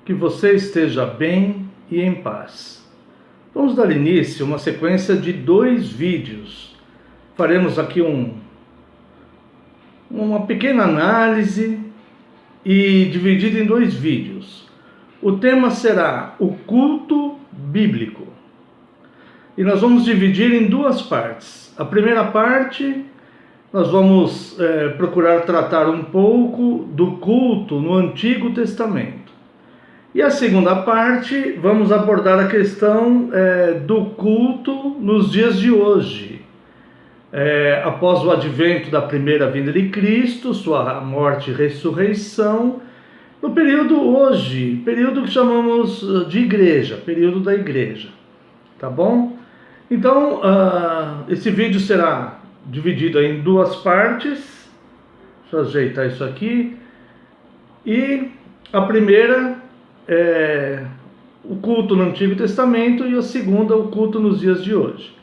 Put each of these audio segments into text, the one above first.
que você esteja bem e em paz. Vamos dar início a uma sequência de 2 vídeos. Faremos aqui uma pequena análise e dividido em 2 vídeos. O tema será o culto bíblico. E nós vamos dividir em 2 partes. A primeira parte, nós vamos procurar tratar um pouco do culto no Antigo Testamento. E a segunda parte, vamos abordar a questão do culto nos dias de hoje. Após o advento da primeira vinda de Cristo, sua morte e ressurreição, no período hoje, período que chamamos de igreja, período da igreja, tá bom? Então, esse vídeo será dividido em 2 partes. Deixa eu ajeitar isso aqui. E a primeira é o culto no Antigo Testamento e a segunda, o culto nos dias de hoje.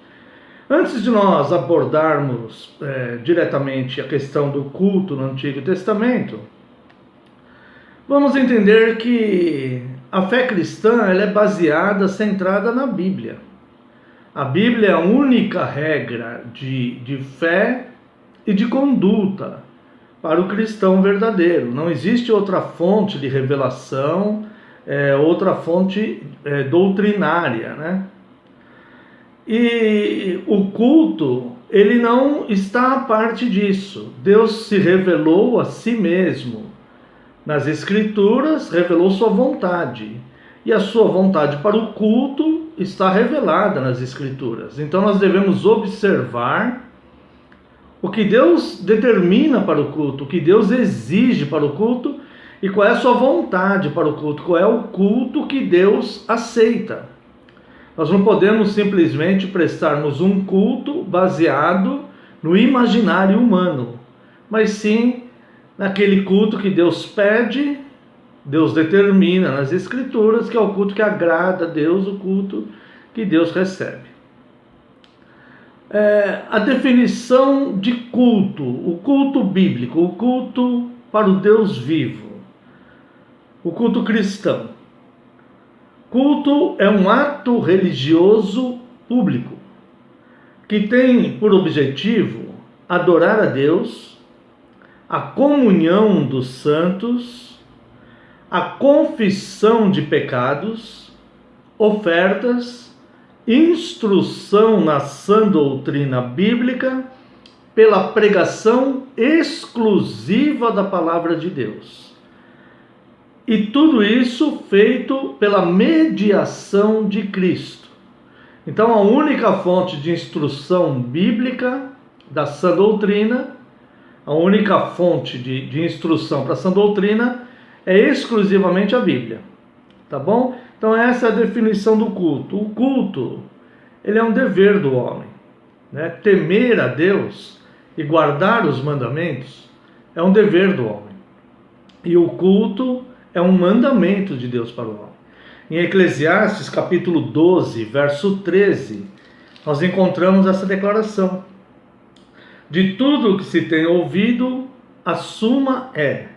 Antes de nós abordarmos diretamente a questão do culto no Antigo Testamento, vamos entender que a fé cristã ela é baseada, centrada na Bíblia. A Bíblia é a única regra de fé e de conduta para o cristão verdadeiro. Não existe outra fonte de revelação, outra fonte doutrinária, né? E o culto, ele não está à parte disso. Deus se revelou a si mesmo nas Escrituras, revelou sua vontade. E a sua vontade para o culto está revelada nas Escrituras. Então nós devemos observar o que Deus determina para o culto, o que Deus exige para o culto e qual é a sua vontade para o culto, qual é o culto que Deus aceita. Nós não podemos simplesmente prestarmos um culto baseado no imaginário humano, mas sim naquele culto que Deus pede, Deus determina nas Escrituras, que é o culto que agrada a Deus, o culto que Deus recebe. A definição de culto, o culto bíblico, o culto para o Deus vivo, o culto cristão. Culto é um ato religioso público que tem por objetivo adorar a Deus, a comunhão dos santos, a confissão de pecados, ofertas, instrução na sã doutrina bíblica, pela pregação exclusiva da palavra de Deus. E tudo isso feito pela mediação de Cristo. Então a única fonte de instrução bíblica da sã doutrina, a única fonte de instrução para a sã doutrina é exclusivamente a Bíblia. Tá bom? Então essa é a definição do culto. O culto, ele é um dever do homem, né? Temer a Deus e guardar os mandamentos é um dever do homem. E o culto é um mandamento de Deus para o homem. Em Eclesiastes capítulo 12, verso 13, nós encontramos essa declaração. De tudo que se tem ouvido, a suma é: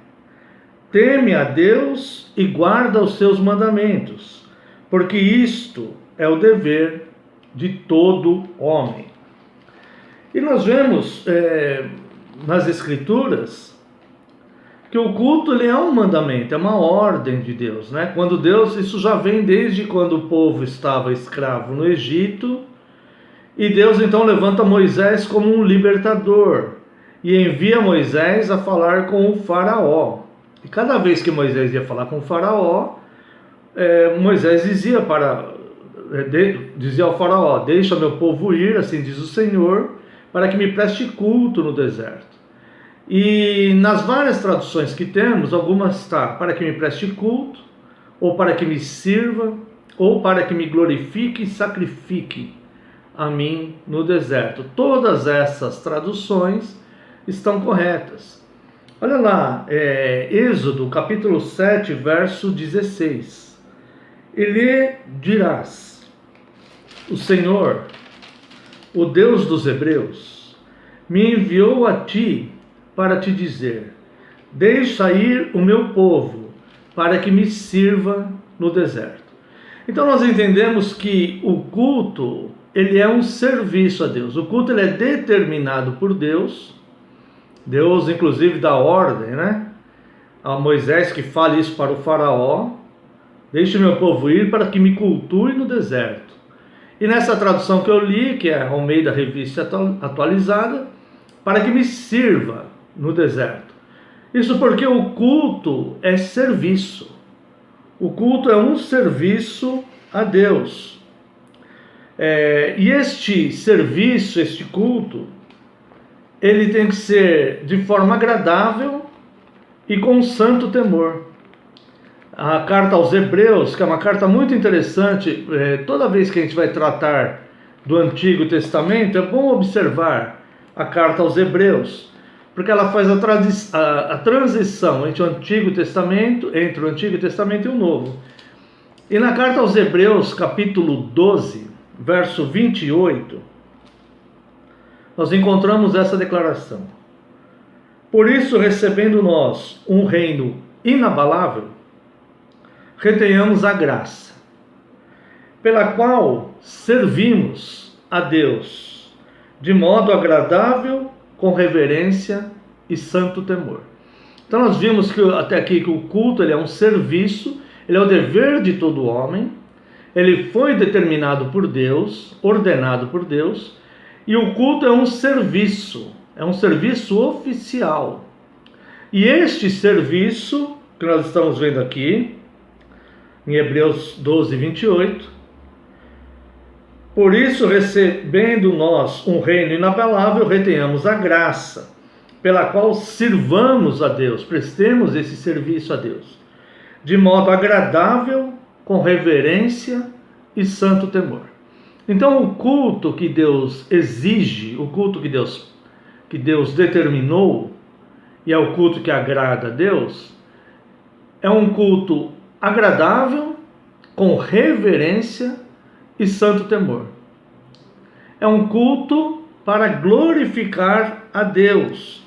teme a Deus e guarda os seus mandamentos, porque isto é o dever de todo homem. E nós vemos nas Escrituras que o culto ele é um mandamento, é uma ordem de Deus, né? Quando Deus, isso já vem desde quando o povo estava escravo no Egito, e Deus então levanta Moisés como um libertador e envia Moisés a falar com o faraó. E cada vez que Moisés ia falar com o faraó, Moisés dizia ao faraó: deixa meu povo ir, assim diz o Senhor, para que me preste culto no deserto. E nas várias traduções que temos, algumas está para que me preste culto, ou para que me sirva, ou para que me glorifique e sacrifique a mim no deserto. Todas essas traduções estão corretas. Olha lá, Êxodo capítulo 7, verso 16. E lhe dirás: o Senhor, o Deus dos Hebreus, me enviou a ti para te dizer: deixa ir o meu povo, para que me sirva no deserto. Então nós entendemos que o culto, ele é um serviço a Deus. O culto, ele é determinado por Deus. Deus inclusive dá ordem, né, a Moisés que fale isso para o faraó: deixe meu povo ir para que me cultue no deserto. E nessa tradução que eu li, que é a Almeida Revista Atualizada, para que me sirva no deserto. Isso porque o culto é serviço. O culto é um serviço a Deus. E este serviço, este culto, ele tem que ser de forma agradável e com santo temor. A carta aos Hebreus, que é uma carta muito interessante, toda vez que a gente vai tratar do Antigo Testamento, é bom observar a carta aos Hebreus, porque ela faz a transição entre o Antigo Testamento e o Novo. E na carta aos Hebreus, capítulo 12, verso 28, nós encontramos essa declaração: por isso, recebendo nós um reino inabalável, retenhamos a graça, pela qual servimos a Deus, de modo agradável, com reverência e santo temor. Então nós vimos que até aqui que o culto, ele é um serviço, ele é o dever de todo homem, ele foi determinado por Deus, ordenado por Deus, e o culto é um serviço oficial. E este serviço que nós estamos vendo aqui, em Hebreus 12, 28, por isso, recebendo nós um reino inabalável, retenhamos a graça, pela qual sirvamos a Deus, prestemos esse serviço a Deus, de modo agradável, com reverência e santo temor. Então, o culto que Deus exige, o culto que Deus determinou, e é o culto que agrada a Deus, é um culto agradável, com reverência e santo temor. É um culto para glorificar a Deus.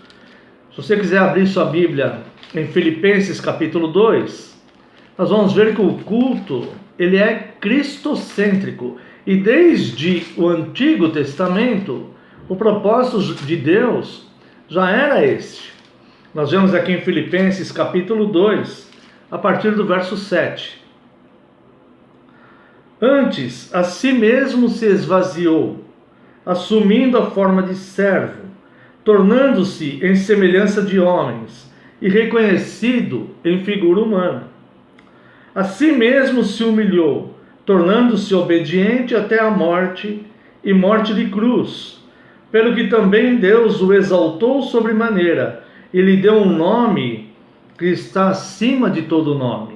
Se você quiser abrir sua Bíblia em Filipenses capítulo 2, nós vamos ver que o culto, ele é cristocêntrico. E desde o Antigo Testamento, o propósito de Deus já era este. Nós vemos aqui em Filipenses capítulo 2, a partir do verso 7. Antes, a si mesmo se esvaziou, assumindo a forma de servo, tornando-se em semelhança de homens e reconhecido em figura humana. A si mesmo se humilhou, tornando-se obediente até a morte e morte de cruz, pelo que também Deus o exaltou sobremaneira e lhe deu um nome que está acima de todo nome,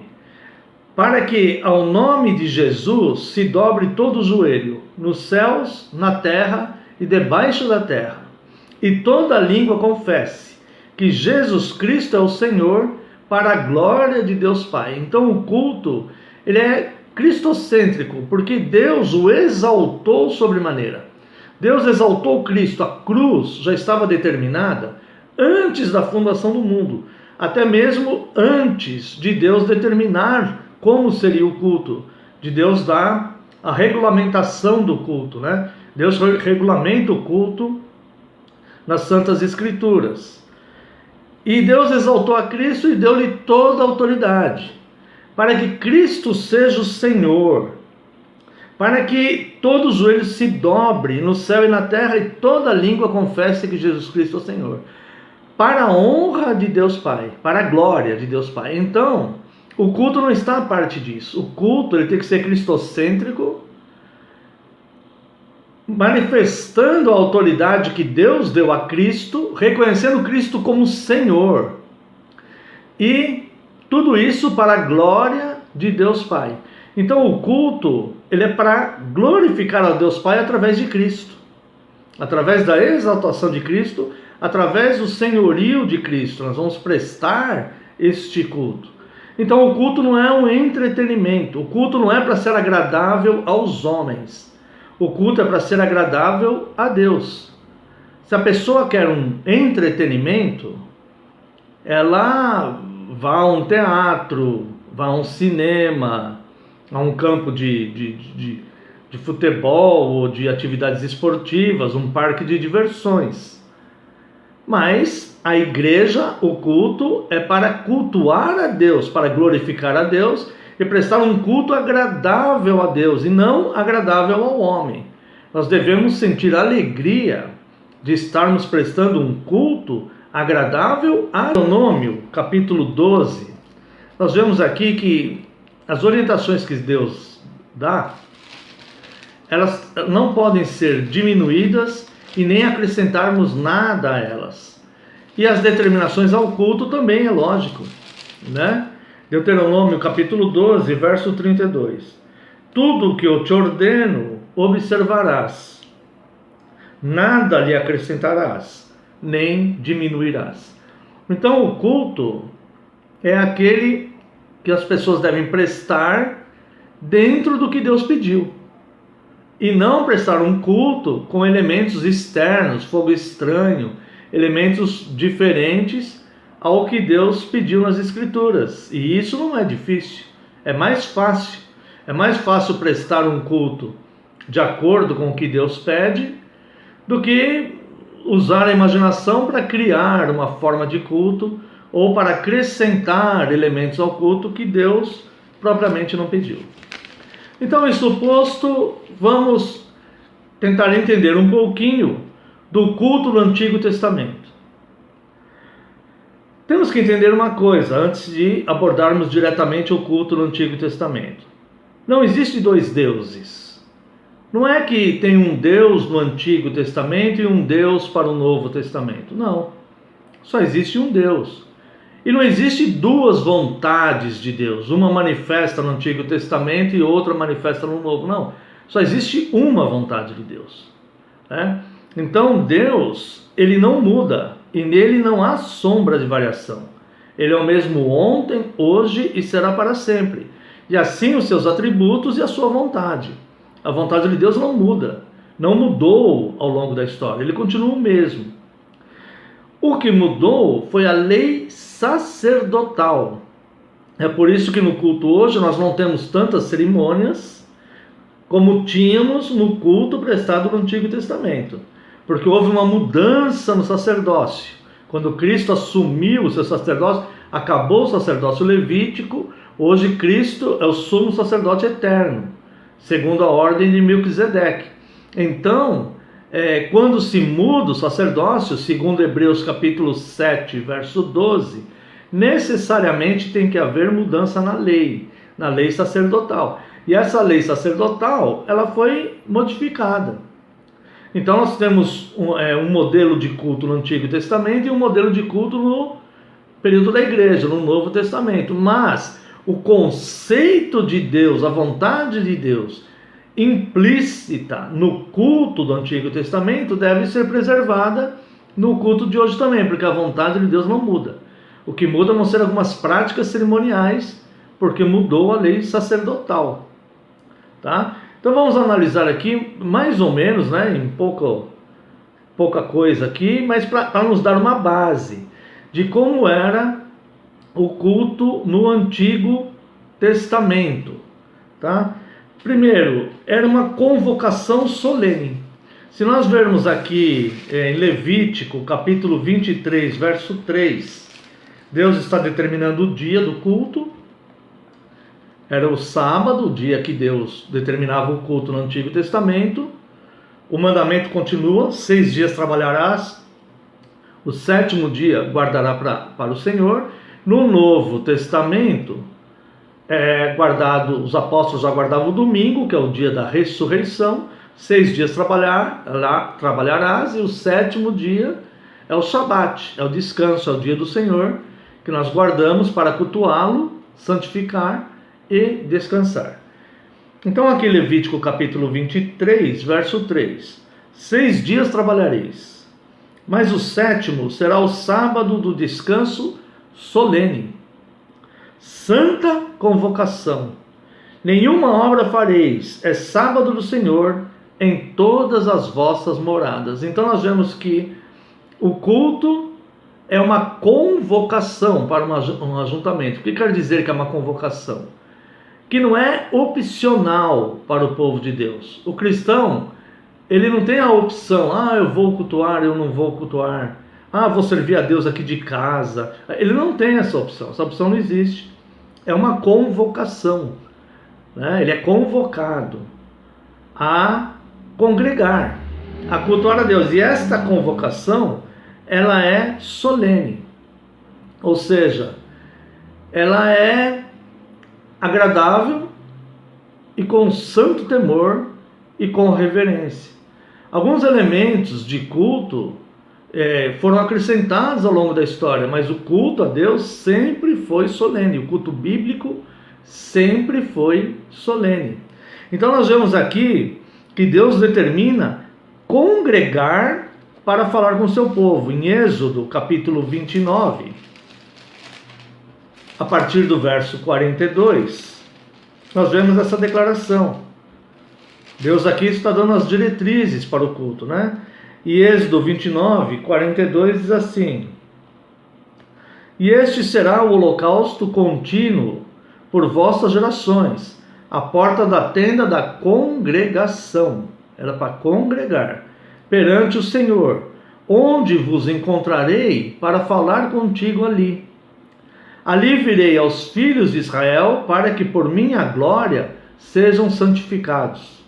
para que ao nome de Jesus se dobre todo o joelho, nos céus, na terra e debaixo da terra, e toda língua confesse que Jesus Cristo é o Senhor, para a glória de Deus Pai. Então o culto, ele é cristocêntrico, porque Deus o exaltou sobremaneira. Deus exaltou Cristo, a cruz já estava determinada antes da fundação do mundo, até mesmo antes de Deus determinar como seria o culto, de Deus dar a regulamentação do culto, né? Deus regulamenta o culto nas Santas Escrituras. E Deus exaltou a Cristo e deu-lhe toda a autoridade, para que Cristo seja o Senhor, para que todo joelho se dobre no céu e na terra e toda língua confesse que Jesus Cristo é o Senhor, para a honra de Deus Pai, para a glória de Deus Pai. Então, o culto não está a parte disso. O culto, ele tem que ser cristocêntrico, manifestando a autoridade que Deus deu a Cristo, reconhecendo Cristo como Senhor. E tudo isso para a glória de Deus Pai. Então o culto, ele é para glorificar a Deus Pai através de Cristo. Através da exaltação de Cristo, através do senhorio de Cristo. Nós vamos prestar este culto. Então o culto não é um entretenimento. O culto não é para ser agradável aos homens. O culto é para ser agradável a Deus. Se a pessoa quer um entretenimento, ela vá a um teatro, vá a um cinema, a um campo de futebol ou de atividades esportivas, um parque de diversões. Mas a igreja, o culto, é para cultuar a Deus, para glorificar a Deus e prestar um culto agradável a Deus e não agradável ao homem. Nós devemos sentir alegria de estarmos prestando um culto agradável a Deuteronômio, capítulo 12. Nós vemos aqui que as orientações que Deus dá, elas não podem ser diminuídas e nem acrescentarmos nada a elas. E as determinações ao culto também é lógico, né? Deuteronômio capítulo 12, verso 32. Tudo o que eu te ordeno observarás, nada lhe acrescentarás, nem diminuirás. Então o culto é aquele que as pessoas devem prestar dentro do que Deus pediu. E não prestar um culto com elementos externos, fogo estranho, elementos diferentes ao que Deus pediu nas Escrituras. E isso não é difícil, é mais fácil. É mais fácil prestar um culto de acordo com o que Deus pede do que usar a imaginação para criar uma forma de culto ou para acrescentar elementos ao culto que Deus propriamente não pediu. Então, isso posto, vamos tentar entender um pouquinho do culto do Antigo Testamento. Temos que entender uma coisa antes de abordarmos diretamente o culto do Antigo Testamento. Não existe dois deuses. Não é que tem um Deus no Antigo Testamento e um Deus para o Novo Testamento. Não. Só existe um Deus. E não existe duas vontades de Deus. Uma manifesta no Antigo Testamento e outra manifesta no Novo. Não. Só existe uma vontade de Deus. Né? Então Deus, ele não muda. E nele não há sombra de variação. Ele é o mesmo ontem, hoje e será para sempre. E assim os seus atributos e a sua vontade. A vontade de Deus não muda. Não mudou ao longo da história. Ele continua o mesmo. O que mudou foi a lei sacerdotal. É por isso que no culto hoje nós não temos tantas cerimônias como tínhamos no culto prestado no Antigo Testamento. Porque houve uma mudança no sacerdócio. Quando Cristo assumiu o seu sacerdócio, acabou o sacerdócio levítico, hoje Cristo é o sumo sacerdote eterno, segundo a ordem de Melquisedeque. Então, quando se muda o sacerdócio, segundo Hebreus capítulo 7, verso 12, necessariamente tem que haver mudança na lei sacerdotal. E essa lei sacerdotal, ela foi modificada. Então nós temos um modelo de culto no Antigo Testamento e um modelo de culto no período da igreja, no Novo Testamento. Mas o conceito de Deus, a vontade de Deus, implícita no culto do Antigo Testamento, deve ser preservada no culto de hoje também, porque a vontade de Deus não muda. O que muda vão ser algumas práticas cerimoniais, porque mudou a lei sacerdotal. Tá? Então vamos analisar aqui, mais ou menos, né, em pouca coisa aqui, mas para nos dar uma base de como era o culto no Antigo Testamento. Tá? Primeiro, era uma convocação solene. Se nós vermos aqui em Levítico, capítulo 23, verso 3, Deus está determinando o dia do culto. Era o sábado, o dia que Deus determinava o culto no Antigo Testamento. O mandamento continua: 6 dias trabalharás, o 7º dia guardará para o Senhor. No Novo Testamento, os apóstolos aguardavam o domingo, que é o dia da ressurreição. 6 dias trabalharás, e o 7º dia é o Shabat, é o descanso, é o dia do Senhor, que nós guardamos para cultuá-lo, santificar e descansar. Então aqui Levítico capítulo 23, verso 3. 6 dias trabalhareis, mas o 7º será o sábado do descanso solene. Santa convocação. Nenhuma obra fareis, é sábado do Senhor em todas as vossas moradas. Então nós vemos que o culto é uma convocação para um ajuntamento. O que quer dizer que é uma convocação? Que não é opcional para o povo de Deus. O cristão, ele não tem a opção, eu vou cultuar, eu não vou cultuar, vou servir a Deus aqui de casa. Ele não tem essa opção não existe. É uma convocação, né? Ele é convocado a congregar, a cultuar a Deus. E esta convocação, ela é solene, ou seja, ela é agradável e com santo temor e com reverência. Alguns elementos de culto foram acrescentados ao longo da história, mas o culto a Deus sempre foi solene, o culto bíblico sempre foi solene. Então nós vemos aqui que Deus determina congregar para falar com o seu povo. Em Êxodo, capítulo 29, a partir do verso 42, nós vemos essa declaração. Deus aqui está dando as diretrizes para o culto, né? E Êxodo 29, 42 diz assim: E este será o holocausto contínuo por vossas gerações, a porta da tenda da congregação. Era para congregar perante o Senhor, onde vos encontrarei para falar contigo ali. Ali virei aos filhos de Israel, para que por minha glória sejam santificados.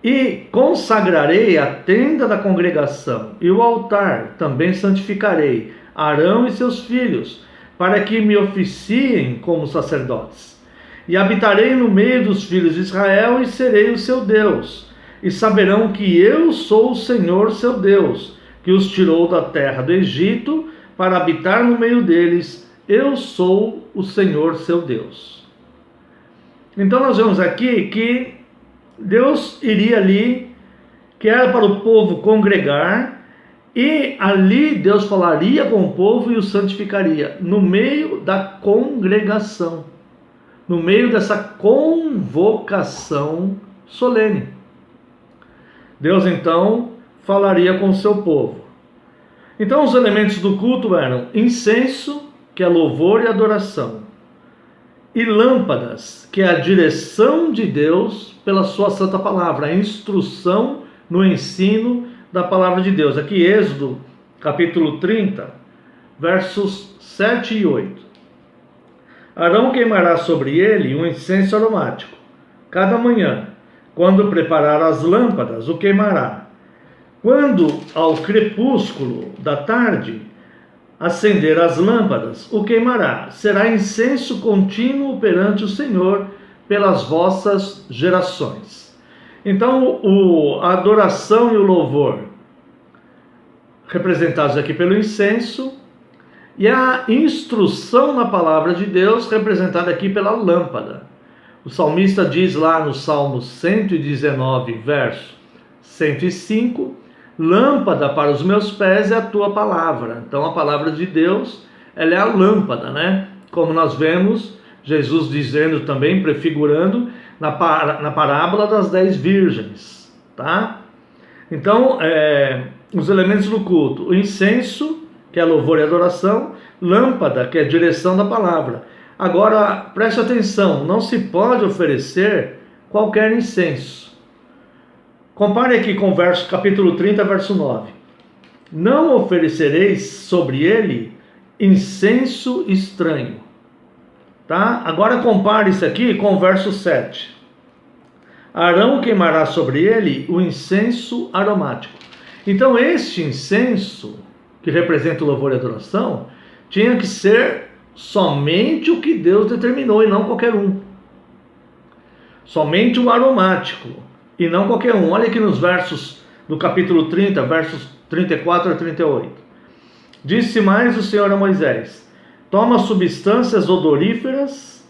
E consagrarei a tenda da congregação, e o altar também santificarei, Arão e seus filhos, para que me oficiem como sacerdotes. E habitarei no meio dos filhos de Israel, e serei o seu Deus. E saberão que eu sou o Senhor seu Deus, que os tirou da terra do Egito, para habitar no meio deles. Eu sou o Senhor seu Deus. Então nós vemos aqui que Deus iria ali, que era para o povo congregar, e ali Deus falaria com o povo e o santificaria, no meio da congregação, no meio dessa convocação solene. Deus então falaria com o seu povo. Então os elementos do culto eram incenso, que é louvor e adoração, e lâmpadas, que é a direção de Deus pela sua santa palavra, a instrução no ensino da palavra de Deus. Aqui Êxodo, capítulo 30, versos 7 e 8. Arão queimará sobre ele um incenso aromático. Cada manhã, quando preparar as lâmpadas, o queimará. Quando ao crepúsculo da tarde acender as lâmpadas, o queimará. Será incenso contínuo perante o Senhor pelas vossas gerações. Então, a adoração e o louvor, representados aqui pelo incenso, e a instrução na palavra de Deus, representada aqui pela lâmpada. O salmista diz lá no Salmo 119, verso 105, lâmpada para os meus pés é a tua palavra. Então a palavra de Deus, ela é a lâmpada, né? Como nós vemos Jesus dizendo também, prefigurando na parábola das 10 virgens, tá? Então, os elementos do culto: o incenso, que é louvor e adoração; lâmpada, que é direção da palavra. Agora, preste atenção, não se pode oferecer qualquer incenso. Compare aqui com o capítulo 30, verso 9. Não oferecereis sobre ele incenso estranho. Tá? Agora compare isso aqui com o verso 7. Arão queimará sobre ele o incenso aromático. Então este incenso, que representa o louvor e adoração, tinha que ser somente o que Deus determinou e não qualquer um. Somente o aromático e não qualquer um. Olha aqui nos versos do capítulo 30, versos 34 a 38. Disse mais o Senhor a Moisés: toma substâncias odoríferas,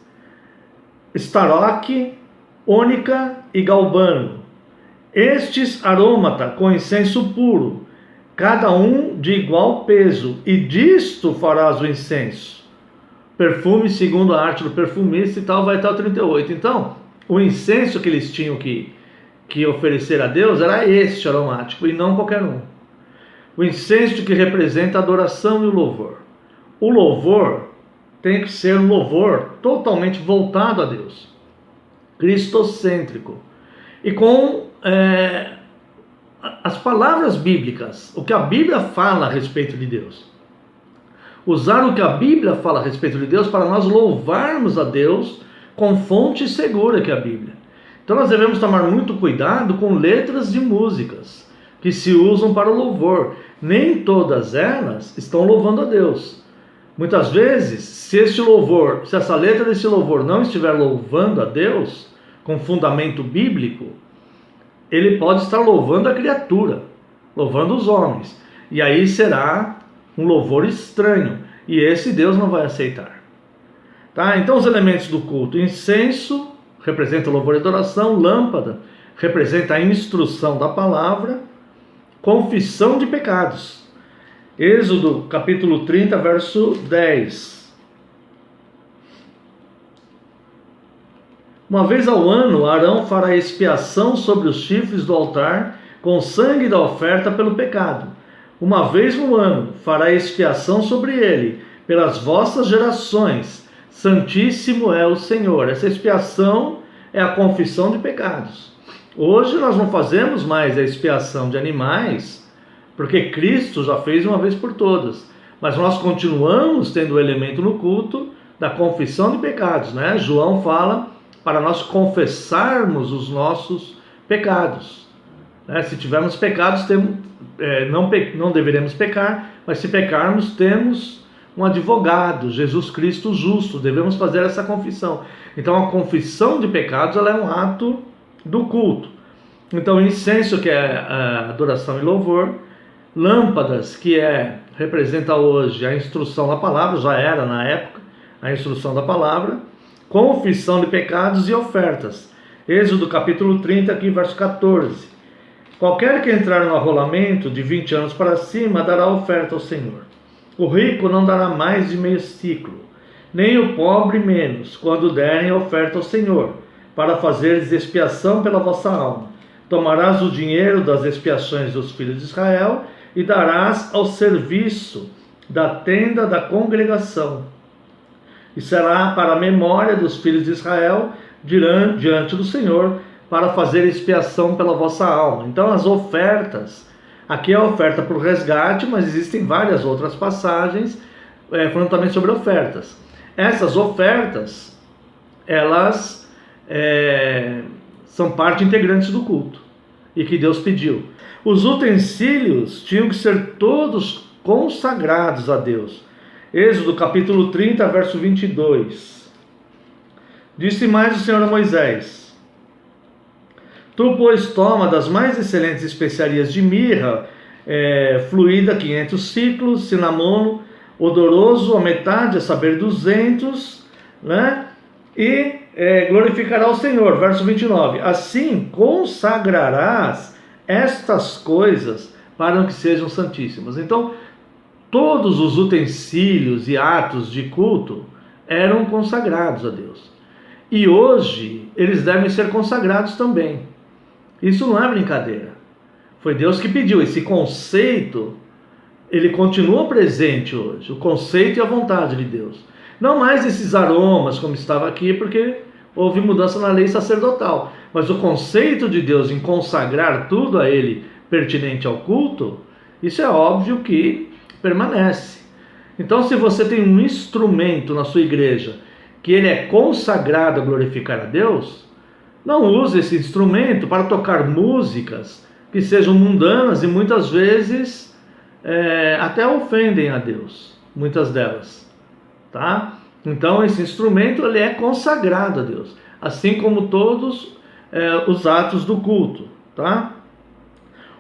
estaroque, ônica e galbano, estes arômata com incenso puro, cada um de igual peso, e disto farás o incenso. Perfume segundo a arte do perfumista, e tal, vai até o 38. Então, o incenso que eles tinham que oferecer a Deus era este aromático, e não qualquer um. O incenso que representa a adoração e o louvor. O louvor tem que ser um louvor totalmente voltado a Deus, cristocêntrico, e com as palavras bíblicas, o que a Bíblia fala a respeito de Deus. Usar o que a Bíblia fala a respeito de Deus para nós louvarmos a Deus com fonte segura que é a Bíblia. Então nós devemos tomar muito cuidado com letras de músicas que se usam para o louvor. Nem todas elas estão louvando a Deus. Muitas vezes, se essa letra desse louvor não estiver louvando a Deus com fundamento bíblico, ele pode estar louvando a criatura, louvando os homens. E aí será um louvor estranho, e esse Deus não vai aceitar. Tá? Então os elementos do culto: incenso representa o louvor e adoração, lâmpada representa a instrução da palavra, confissão de pecados. Êxodo capítulo 30, verso 10. Uma vez ao ano, Arão fará expiação sobre os chifres do altar com o sangue da oferta pelo pecado. Uma vez no ano fará expiação sobre ele, pelas vossas gerações. Santíssimo é o Senhor. Essa expiação é a confissão de pecados. Hoje nós não fazemos mais a expiação de animais, porque Cristo já fez uma vez por todas. Mas nós continuamos tendo o elemento no culto da confissão de pecados, né? João fala para nós confessarmos os nossos pecados. Se tivermos pecados, não deveremos pecar, mas se pecarmos, temos um advogado, Jesus Cristo justo, devemos fazer essa confissão. Então a confissão de pecados, ela é um ato do culto. Então incenso, que é a adoração e louvor, lâmpadas, que representa hoje a instrução da palavra, já era na época a instrução da palavra, confissão de pecados e ofertas. Êxodo capítulo 30, aqui verso 14. Qualquer que entrar no arrolamento de 20 anos para cima dará oferta ao Senhor. O rico não dará mais de meio ciclo, nem o pobre menos, quando derem oferta ao Senhor, para fazeres expiação pela vossa alma. Tomarás o dinheiro das expiações dos filhos de Israel e darás ao serviço da tenda da congregação. E será para a memória dos filhos de Israel diante do Senhor, para fazer expiação pela vossa alma. Então as ofertas, aqui é a oferta por resgate, mas existem várias outras passagens falando também sobre ofertas. Essas ofertas, elas são parte integrante do culto, e que Deus pediu. Os utensílios tinham que ser todos consagrados a Deus. Êxodo capítulo 30, verso 22. Disse mais o Senhor a Moisés: Tu, pois, toma das mais excelentes especiarias de mirra, fluída 500 ciclos, cinamomo, odoroso a metade, a saber 200, né? E glorificará o Senhor. Verso 29. Assim consagrarás estas coisas para que sejam santíssimas. Então, todos os utensílios e atos de culto eram consagrados a Deus. E hoje eles devem ser consagrados também. Isso não é brincadeira. Foi Deus que pediu. Esse conceito, ele continua presente hoje. O conceito e a vontade de Deus. Não mais esses aromas como estava aqui, porque houve mudança na lei sacerdotal. Mas o conceito de Deus em consagrar tudo a Ele pertinente ao culto, isso é óbvio que permanece. Então, se você tem um instrumento na sua igreja que ele é consagrado a glorificar a Deus, não use esse instrumento para tocar músicas que sejam mundanas e muitas vezes até ofendem a Deus, muitas delas, tá? Então esse instrumento ele é consagrado a Deus, assim como todos os atos do culto, tá?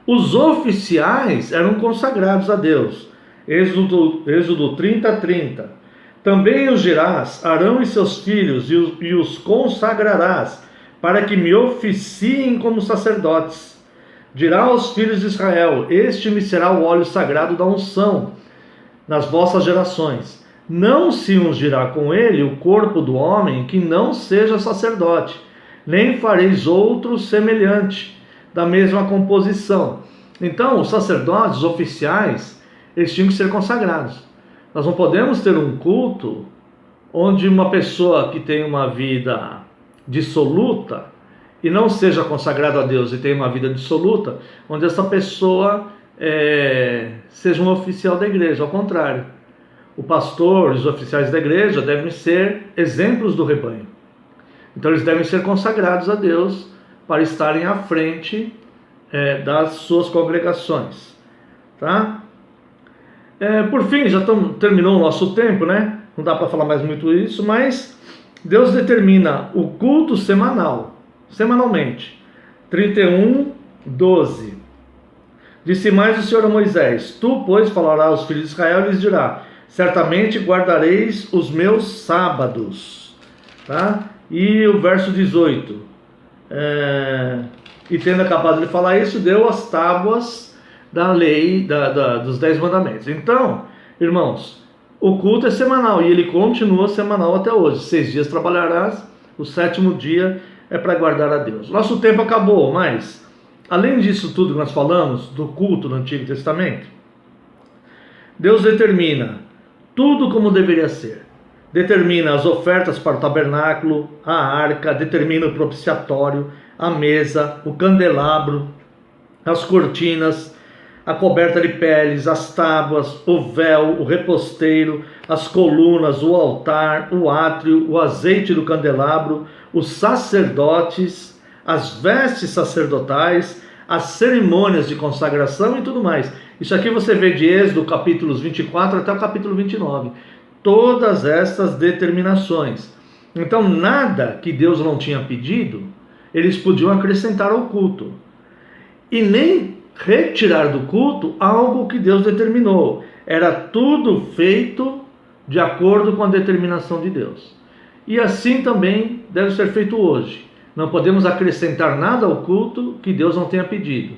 Os oficiais eram consagrados a Deus. Êxodo 30, 30. Também os dirás, Arão e seus filhos, e os consagrarás, para que me oficiem como sacerdotes. Dirá aos filhos de Israel: Este me será o óleo sagrado da unção nas vossas gerações. Não se ungirá com ele o corpo do homem que não seja sacerdote, nem fareis outro semelhante, da mesma composição. Então, os sacerdotes, os oficiais, eles tinham que ser consagrados. Nós não podemos ter um culto onde uma pessoa que tem uma vida dissoluta e não seja consagrado a Deus e tenha uma vida dissoluta, onde essa pessoa seja um oficial da igreja. Ao contrário, o pastor e os oficiais da igreja devem ser exemplos do rebanho. Então eles devem ser consagrados a Deus para estarem à frente das suas congregações, tá? Por fim, já terminou o nosso tempo, né? Não dá para falar mais muito isso, mas Deus determina o culto semanalmente. 31:12. Disse mais o Senhor a Moisés: Tu, pois, falarás aos filhos de Israel e lhes dirá: certamente guardareis os meus sábados. Tá? E o verso 18. E tendo acabado de falar isso, deu as tábuas da lei dos 10 mandamentos. Então, irmãos, o culto é semanal e ele continua semanal até hoje. 6 dias trabalharás, o 7º dia é para guardar a Deus. Nosso tempo acabou, mas além disso tudo que nós falamos do culto no Antigo Testamento, Deus determina tudo como deveria ser. Determina as ofertas para o tabernáculo, a arca, determina o propiciatório, a mesa, o candelabro, as cortinas, a coberta de peles, as tábuas, o véu, o reposteiro, as colunas, o altar, o átrio, o azeite do candelabro, os sacerdotes, as vestes sacerdotais, as cerimônias de consagração e tudo mais. Isso aqui você vê de Êxodo capítulos 24 até o capítulo 29. Todas estas determinações. Então nada que Deus não tinha pedido, eles podiam acrescentar ao culto. E nem retirar do culto algo que Deus determinou. Era tudo feito de acordo com a determinação de Deus. E assim também deve ser feito hoje. Não podemos acrescentar nada ao culto que Deus não tenha pedido.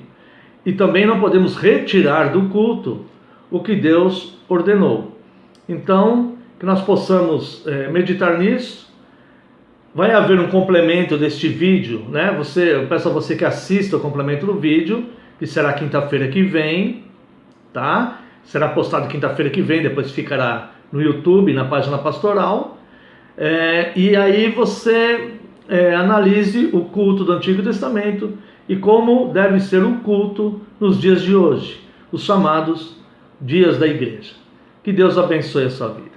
E também não podemos retirar do culto o que Deus ordenou. Então, que nós possamos meditar nisso. Vai haver um complemento deste vídeo, né? Eu peço a você que assista o complemento do vídeo, que será quinta-feira que vem, tá? Será postado quinta-feira que vem, depois ficará no YouTube, na página pastoral. E aí você analise o culto do Antigo Testamento e como deve ser o culto nos dias de hoje, os chamados dias da igreja. Que Deus abençoe a sua vida.